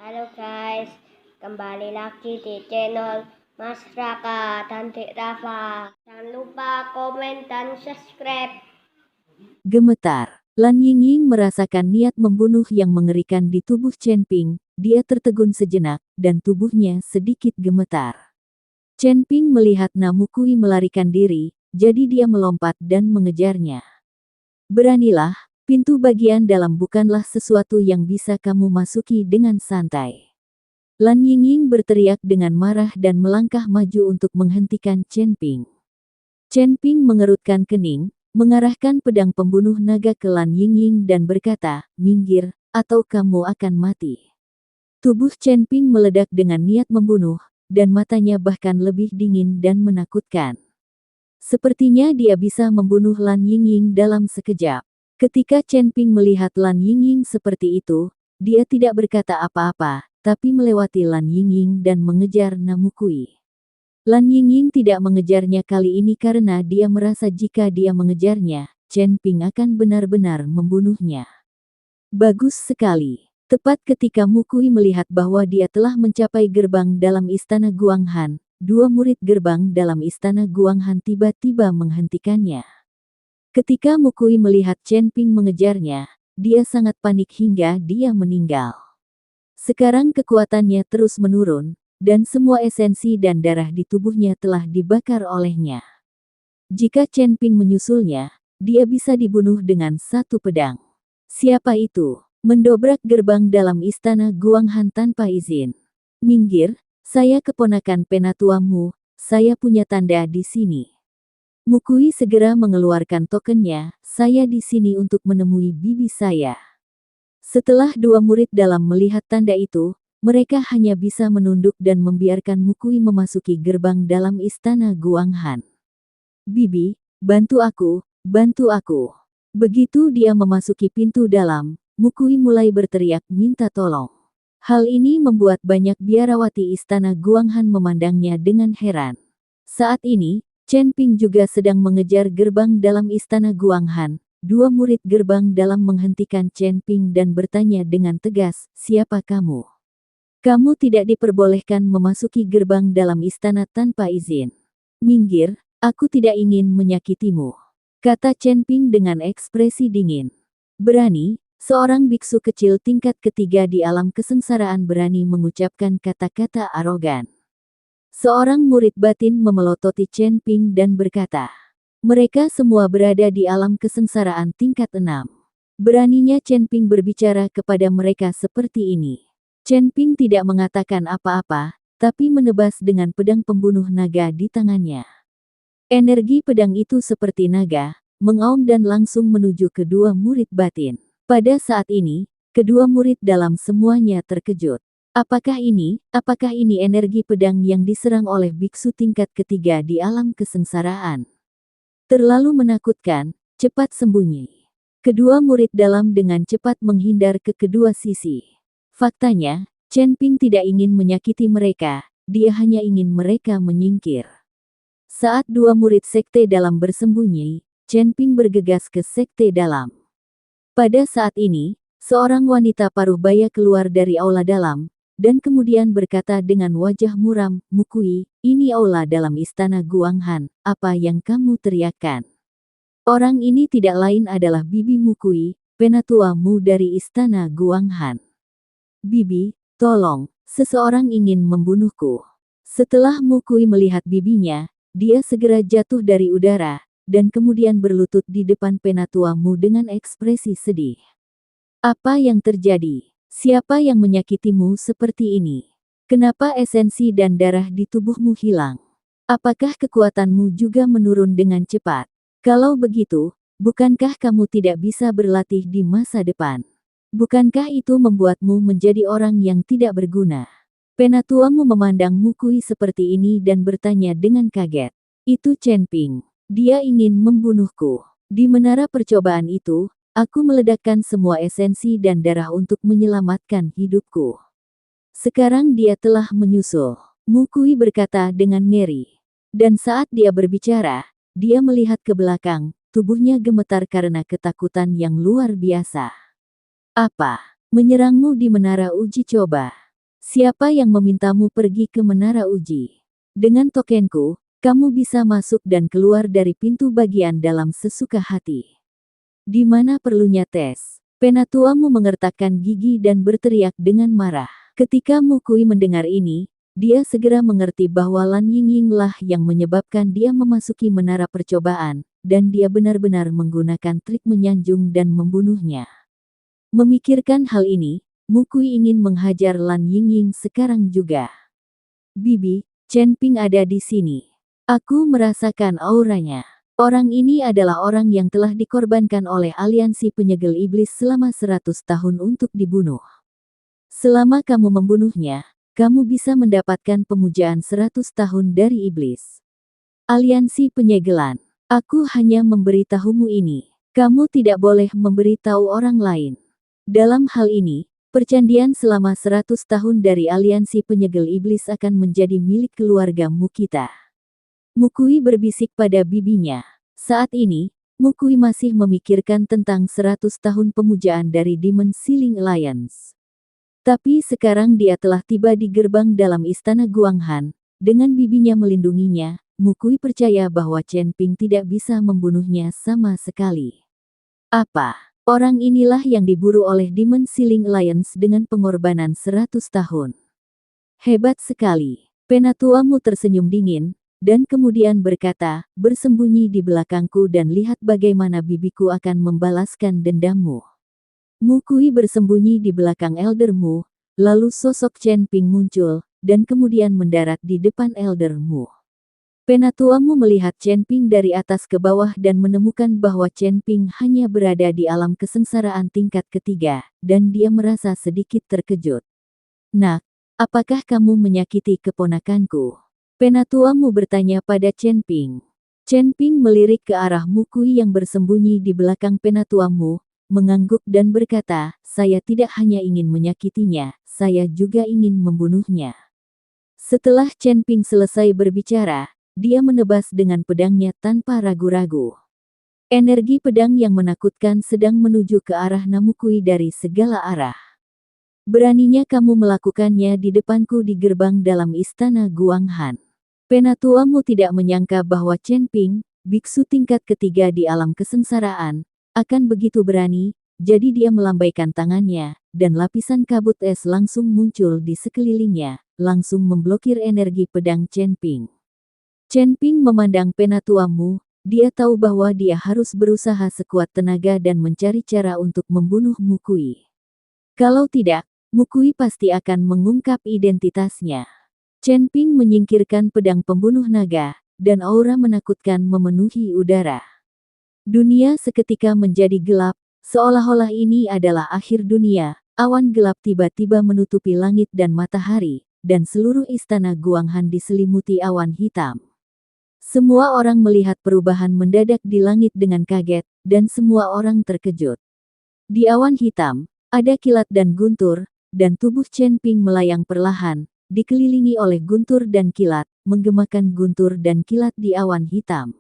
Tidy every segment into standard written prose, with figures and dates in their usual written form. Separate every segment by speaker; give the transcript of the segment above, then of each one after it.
Speaker 1: Halo guys, kembali lagi di channel Mas Raka dan Dek Rafa. Jangan lupa komen dan subscribe.
Speaker 2: Gemetar. Lan Yingying merasakan niat membunuh yang mengerikan di tubuh Chen Ping. Dia tertegun sejenak, dan tubuhnya sedikit gemetar. Chen Ping melihat Namukui melarikan diri, jadi dia melompat dan mengejarnya. Beranilah, pintu bagian dalam bukanlah sesuatu yang bisa kamu masuki dengan santai. Lan Yingying berteriak dengan marah dan melangkah maju untuk menghentikan Chen Ping. Chen Ping mengerutkan kening, mengarahkan pedang pembunuh naga ke Lan Yingying dan berkata, "Minggir, atau kamu akan mati." Tubuh Chen Ping meledak dengan niat membunuh, dan matanya bahkan lebih dingin dan menakutkan. Sepertinya dia bisa membunuh Lan Yingying dalam sekejap. Ketika Chen Ping melihat Lan Yingying seperti itu, dia tidak berkata apa-apa, tapi melewati Lan Yingying dan mengejar Namukui. Lan Yingying tidak mengejarnya kali ini karena dia merasa jika dia mengejarnya, Chen Ping akan benar-benar membunuhnya. Bagus sekali. Tepat ketika Mukui melihat bahwa dia telah mencapai gerbang dalam istana Guanghan, dua murid gerbang dalam istana Guanghan tiba-tiba menghentikannya. Ketika Mukui melihat Chen Ping mengejarnya, dia sangat panik hingga dia meninggal. Sekarang kekuatannya terus menurun, dan semua esensi dan darah di tubuhnya telah dibakar olehnya. Jika Chen Ping menyusulnya, dia bisa dibunuh dengan satu pedang. Siapa itu? Mendobrak gerbang dalam istana Guanghan tanpa izin. Minggir, saya keponakan penatuamu, saya punya tanda di sini. Mukui segera mengeluarkan tokennya, saya di sini untuk menemui bibi saya. Setelah dua murid dalam melihat tanda itu, mereka hanya bisa menunduk dan membiarkan Mukui memasuki gerbang dalam istana Guanghan. "Bibi, bantu aku, bantu aku." Begitu dia memasuki pintu dalam, Mukui mulai berteriak minta tolong. Hal ini membuat banyak biarawati istana Guanghan memandangnya dengan heran. Saat ini, Chen Ping juga sedang mengejar gerbang dalam istana Guanghan. Dua murid gerbang dalam menghentikan Chen Ping dan bertanya dengan tegas, "Siapa kamu? Kamu tidak diperbolehkan memasuki gerbang dalam istana tanpa izin." "Minggir, aku tidak ingin menyakitimu," kata Chen Ping dengan ekspresi dingin. Berani, seorang biksu kecil tingkat ketiga di alam kesengsaraan berani mengucapkan kata-kata arogan. Seorang murid batin memelototi Chen Ping dan berkata, "Mereka semua berada di alam kesengsaraan tingkat 6. Beraninya Chen Ping berbicara kepada mereka seperti ini." Chen Ping tidak mengatakan apa-apa, tapi menebas dengan pedang pembunuh naga di tangannya. Energi pedang itu seperti naga, mengaum dan langsung menuju kedua murid batin. Pada saat ini, kedua murid dalam semuanya terkejut. Apakah ini energi pedang yang diserang oleh biksu tingkat ketiga di alam kesengsaraan? Terlalu menakutkan, cepat sembunyi. Kedua murid dalam dengan cepat menghindar ke kedua sisi. Faktanya, Chen Ping tidak ingin menyakiti mereka, dia hanya ingin mereka menyingkir. Saat dua murid sekte dalam bersembunyi, Chen Ping bergegas ke sekte dalam. Pada saat ini, seorang wanita paruh baya keluar dari aula dalam, dan kemudian berkata dengan wajah muram, "Mukui, ini aula dalam istana Guanghan, apa yang kamu teriakkan?" Orang ini tidak lain adalah Bibi Mukui, penatuamu dari istana Guanghan. "Bibi, tolong, seseorang ingin membunuhku." Setelah Mukui melihat bibinya, dia segera jatuh dari udara, dan kemudian berlutut di depan penatuamu dengan ekspresi sedih. "Apa yang terjadi? Siapa yang menyakitimu seperti ini? Kenapa esensi dan darah di tubuhmu hilang? Apakah kekuatanmu juga menurun dengan cepat? Kalau begitu, bukankah kamu tidak bisa berlatih di masa depan? Bukankah itu membuatmu menjadi orang yang tidak berguna?" Penatuamu memandang Mukui seperti ini dan bertanya dengan kaget. "Itu Chen Ping. Dia ingin membunuhku. Di menara percobaan itu, aku meledakkan semua esensi dan darah untuk menyelamatkan hidupku. Sekarang dia telah menyusul." Mukui berkata dengan ngeri. Dan saat dia berbicara, dia melihat ke belakang, tubuhnya gemetar karena ketakutan yang luar biasa. "Apa? Menyerangmu di menara uji coba?" Siapa yang memintamu pergi ke menara uji? Dengan tokenku, kamu bisa masuk dan keluar dari pintu bagian dalam sesuka hati. Di mana perlunya tes? Penatuamu mengertakkan gigi dan berteriak dengan marah. Ketika Mukui mendengar ini, dia segera mengerti bahwa Lan Yingying lah yang menyebabkan dia memasuki menara percobaan, dan dia benar-benar menggunakan trik menyanjung dan membunuhnya. Memikirkan hal ini, Mukui ingin menghajar Lan Yingying sekarang juga. Bibi, Chen Ping ada di sini. Aku merasakan auranya. Orang ini adalah orang yang telah dikorbankan oleh aliansi penyegel iblis selama 100 tahun untuk dibunuh. Selama kamu membunuhnya, kamu bisa mendapatkan pemujaan 100 tahun dari iblis. Aliansi penyegelan. Aku hanya memberitahumu ini. Kamu tidak boleh memberitahu orang lain. Dalam hal ini, percandian selama 100 tahun dari aliansi penyegel iblis akan menjadi milik keluargamu kita. Mukui berbisik pada bibinya. Saat ini, Mukui masih memikirkan tentang 100 tahun pemujaan dari Demon Ceiling Alliance. Tapi sekarang dia telah tiba di gerbang dalam istana Guanghan. Dengan bibinya melindunginya, Mukui percaya bahwa Chen Ping tidak bisa membunuhnya sama sekali. Apa? Orang inilah yang diburu oleh Demon Ceiling Alliance dengan pengorbanan 100 tahun. Hebat sekali. Penatuamu tersenyum dingin, dan kemudian berkata, bersembunyi di belakangku dan lihat bagaimana bibiku akan membalaskan dendammu. Mukui bersembunyi di belakang eldermu, lalu sosok Chen Ping muncul, dan kemudian mendarat di depan eldermu. Penatuamu melihat Chen Ping dari atas ke bawah dan menemukan bahwa Chen Ping hanya berada di alam kesengsaraan tingkat ketiga, dan dia merasa sedikit terkejut. Nak, apakah kamu menyakiti keponakanku? Penatuamu bertanya pada Chen Ping. Chen Ping melirik ke arah Mukui yang bersembunyi di belakang penatuamu, mengangguk dan berkata, saya tidak hanya ingin menyakitinya, saya juga ingin membunuhnya. Setelah Chen Ping selesai berbicara, dia menebas dengan pedangnya tanpa ragu-ragu. Energi pedang yang menakutkan sedang menuju ke arah Namukui dari segala arah. Beraninya kamu melakukannya di depanku di gerbang dalam istana Guanghan. Penatuamu tidak menyangka bahwa Chen Ping, biksu tingkat ketiga di alam kesengsaraan, akan begitu berani, jadi dia melambaikan tangannya, dan lapisan kabut es langsung muncul di sekelilingnya, langsung memblokir energi pedang Chen Ping. Chen Ping memandang penatuamu, dia tahu bahwa dia harus berusaha sekuat tenaga dan mencari cara untuk membunuh Mukui. Kalau tidak, Mukui pasti akan mengungkap identitasnya. Chen Ping menyingkirkan pedang pembunuh naga, dan aura menakutkan memenuhi udara. Dunia seketika menjadi gelap, seolah-olah ini adalah akhir dunia. Awan gelap tiba-tiba menutupi langit dan matahari, dan seluruh istana Guanghan diselimuti awan hitam. Semua orang melihat perubahan mendadak di langit dengan kaget, dan semua orang terkejut. Di awan hitam, ada kilat dan guntur, dan tubuh Chen Ping melayang perlahan, dikelilingi oleh guntur dan kilat, menggemakan guntur dan kilat di awan hitam.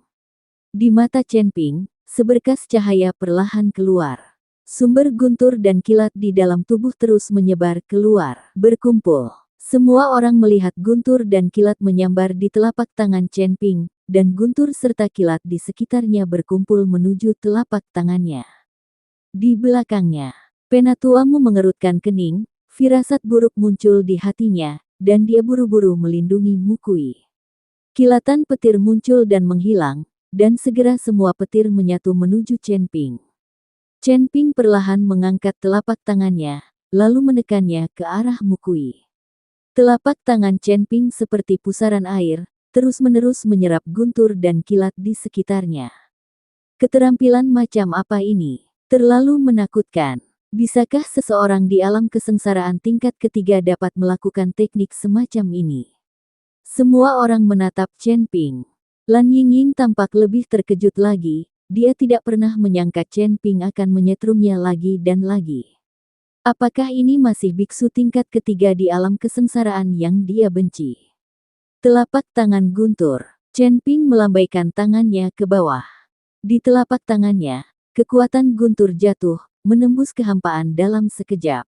Speaker 2: Di mata Chen Ping, seberkas cahaya perlahan keluar. Sumber guntur dan kilat di dalam tubuh terus menyebar keluar, berkumpul. Semua orang melihat guntur dan kilat menyambar di telapak tangan Chen Ping, dan guntur serta kilat di sekitarnya berkumpul menuju telapak tangannya. Di belakangnya, penatuamu mengerutkan kening, firasat buruk muncul di hatinya, dan dia buru-buru melindungi Mukui. Kilatan petir muncul dan menghilang, dan segera semua petir menyatu menuju Chen Ping. Chen Ping perlahan mengangkat telapak tangannya, lalu menekannya ke arah Mukui. Telapak tangan Chen Ping seperti pusaran air, terus-menerus menyerap guntur dan kilat di sekitarnya. Keterampilan macam apa ini? Terlalu menakutkan. Bisakah seseorang di alam kesengsaraan tingkat ketiga dapat melakukan teknik semacam ini? Semua orang menatap Chen Ping. Lan Yingying tampak lebih terkejut lagi, dia tidak pernah menyangka Chen Ping akan menyetrumnya lagi dan lagi. Apakah ini masih biksu tingkat ketiga di alam kesengsaraan yang dia benci? Telapak tangan guntur. Chen Ping melambaikan tangannya ke bawah. Di telapak tangannya, kekuatan guntur jatuh, menembus kehampaan dalam sekejap.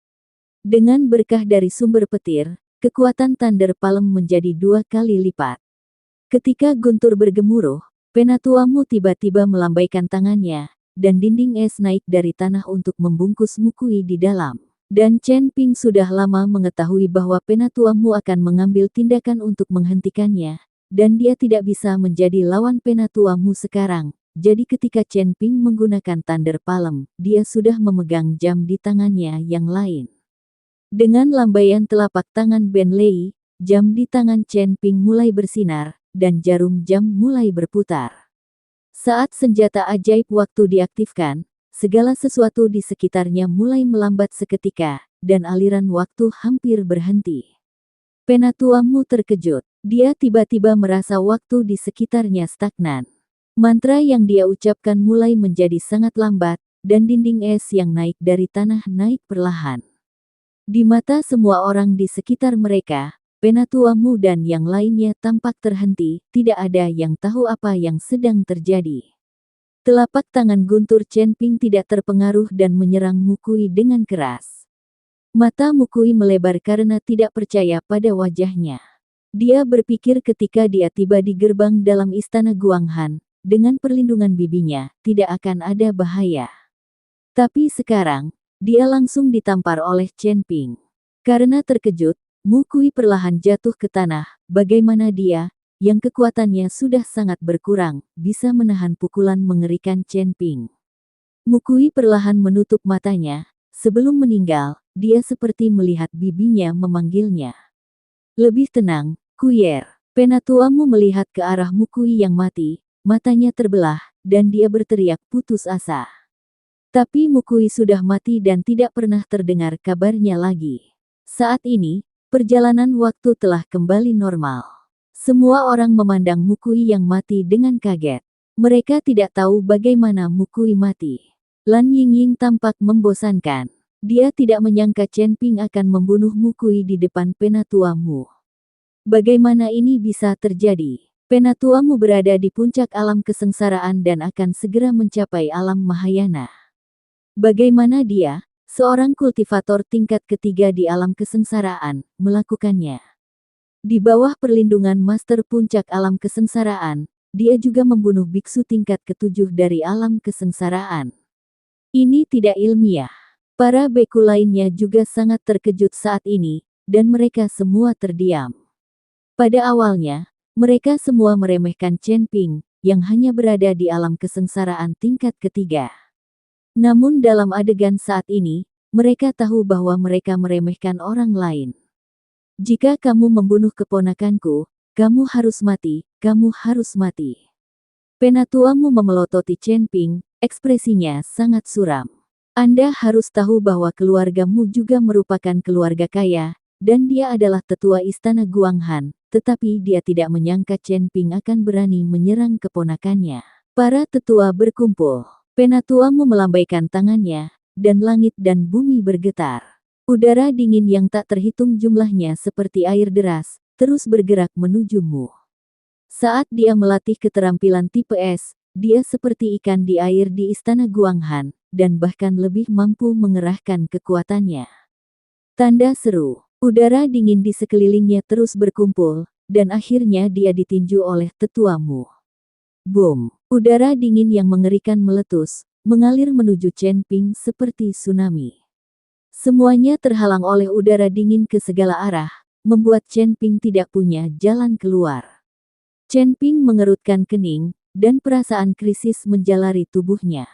Speaker 2: Dengan berkah dari sumber petir, kekuatan Thunder Palm menjadi 2 kali lipat. Ketika guntur bergemuruh, Penatuamu tiba-tiba melambaikan tangannya, dan dinding es naik dari tanah untuk membungkus Mukui di dalam. Dan Chen Ping sudah lama mengetahui bahwa Penatuamu akan mengambil tindakan untuk menghentikannya, dan dia tidak bisa menjadi lawan Penatuamu sekarang. Jadi ketika Chen Ping menggunakan Thunder Palm, dia sudah memegang jam di tangannya yang lain. Dengan lambaian telapak tangan Ben Lei, jam di tangan Chen Ping mulai bersinar, dan jarum jam mulai berputar. Saat senjata ajaib waktu diaktifkan, segala sesuatu di sekitarnya mulai melambat seketika, dan aliran waktu hampir berhenti. Penatuamu terkejut. Dia tiba-tiba merasa waktu di sekitarnya stagnan. Mantra yang dia ucapkan mulai menjadi sangat lambat, dan dinding es yang naik dari tanah naik perlahan. Di mata semua orang di sekitar mereka, Penatuamu dan yang lainnya tampak terhenti, tidak ada yang tahu apa yang sedang terjadi. Telapak tangan guntur Chen Ping tidak terpengaruh dan menyerang Mukui dengan keras. Mata Mukui melebar karena tidak percaya pada wajahnya. Dia berpikir ketika dia tiba di gerbang dalam istana Guanghan, dengan perlindungan bibinya, tidak akan ada bahaya. Tapi sekarang, dia langsung ditampar oleh Chen Ping. Karena terkejut, Mukui perlahan jatuh ke tanah. Bagaimana dia, yang kekuatannya sudah sangat berkurang, bisa menahan pukulan mengerikan Chen Ping? Mukui perlahan menutup matanya. Sebelum meninggal, dia seperti melihat bibinya memanggilnya. Lebih tenang, Kuyer. Penatuamu melihat ke arah Mukui yang mati, matanya terbelah, dan dia berteriak putus asa. Tapi Mukui sudah mati dan tidak pernah terdengar kabarnya lagi. Saat ini, perjalanan waktu telah kembali normal. Semua orang memandang Mukui yang mati dengan kaget. Mereka tidak tahu bagaimana Mukui mati. Lan Yingying tampak membosankan. Dia tidak menyangka Chen Ping akan membunuh Mukui di depan Penatuamu. Bagaimana ini bisa terjadi? Penatuamu berada di puncak alam kesengsaraan dan akan segera mencapai alam Mahayana. Bagaimana dia, seorang kultivator tingkat ketiga di alam kesengsaraan, melakukannya? Di bawah perlindungan Master Puncak Alam Kesengsaraan, dia juga membunuh biksu tingkat ketujuh dari alam kesengsaraan. Ini tidak ilmiah. Para beku lainnya juga sangat terkejut saat ini, dan mereka semua terdiam. Pada awalnya, mereka semua meremehkan Chen Ping, yang hanya berada di alam kesengsaraan tingkat ketiga. Namun dalam adegan saat ini, mereka tahu bahwa mereka meremehkan orang lain. Jika kamu membunuh keponakanku, kamu harus mati, kamu harus mati. Penatuamu memelototi Chen Ping, ekspresinya sangat suram. Anda harus tahu bahwa keluargamu juga merupakan keluarga kaya, dan dia adalah tetua istana Guanghan, tetapi dia tidak menyangka Chen Ping akan berani menyerang keponakannya. Para tetua berkumpul. Penatuamu melambaikan tangannya, dan langit dan bumi bergetar. Udara dingin yang tak terhitung jumlahnya seperti air deras, terus bergerak menujumu. Saat dia melatih keterampilan tipe S, dia seperti ikan di air di istana Guanghan, dan bahkan lebih mampu mengerahkan kekuatannya. Tanda seru. Udara dingin di sekelilingnya terus berkumpul, dan akhirnya dia ditinju oleh tetuamu. Boom! Udara dingin yang mengerikan meletus, mengalir menuju Chen Ping seperti tsunami. Semuanya terhalang oleh udara dingin ke segala arah, membuat Chen Ping tidak punya jalan keluar. Chen Ping mengerutkan kening, dan perasaan krisis menjalari tubuhnya.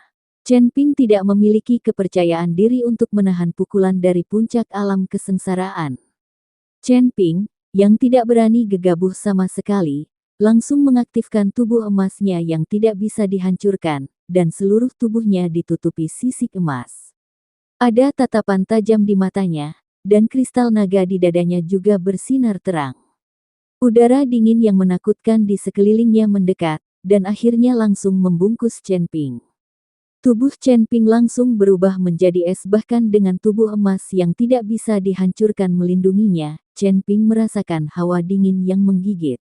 Speaker 2: Chen Ping tidak memiliki kepercayaan diri untuk menahan pukulan dari puncak alam kesengsaraan. Chen Ping, yang tidak berani gegabah sama sekali, langsung mengaktifkan tubuh emasnya yang tidak bisa dihancurkan, dan seluruh tubuhnya ditutupi sisik emas. Ada tatapan tajam di matanya, dan kristal naga di dadanya juga bersinar terang. Udara dingin yang menakutkan di sekelilingnya mendekat, dan akhirnya langsung membungkus Chen Ping. Tubuh Chen Ping langsung berubah menjadi es bahkan dengan tubuh emas yang tidak bisa dihancurkan melindunginya, Chen Ping merasakan hawa dingin yang menggigit.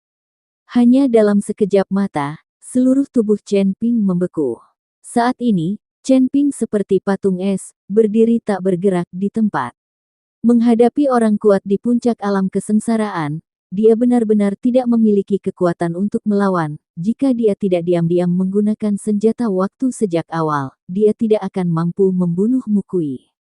Speaker 2: Hanya dalam sekejap mata, seluruh tubuh Chen Ping membeku. Saat ini, Chen Ping seperti patung es, berdiri tak bergerak di tempat. Menghadapi orang kuat di puncak alam kesengsaraan, dia benar-benar tidak memiliki kekuatan untuk melawan. Jika dia tidak diam-diam menggunakan senjata waktu sejak awal, dia tidak akan mampu membunuh Mukui.